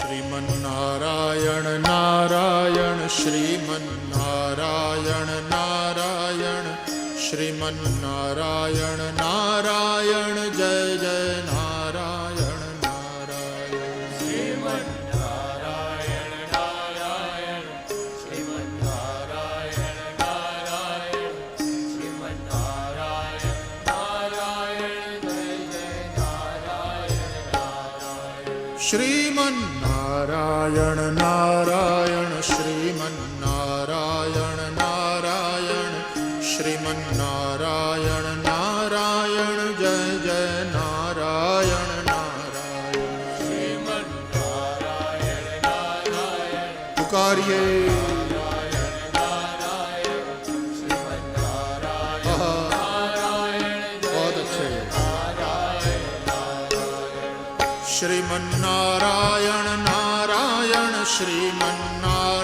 શ્રીમન્નારાયણ નારાયણ શ્રીમન્નારાયણ નારાયણ શ્રીમન્નારાયણ નારાયણ જય જય નારાયણ નારાયણ શ્રીમન્નારાયણ નારાયણ શ્રીમન્નારાયણ નારાયણ શ્રીમન્નારાયણ નારાયણ જય જય નારાયણ નારાયણ શ્રીમન્નારાયણ નારાયણ શ્રીમન્નારાયણ નારાયણ શ્રીમન્નારાયણ નારાયણ જય જય નારાયણ નારાયણ શ્રીમન્નારાયણ નારાયણ પુકારીએ बहुत अच्छे श्रीमन्नारायण नारायण श्रीमन्नारायण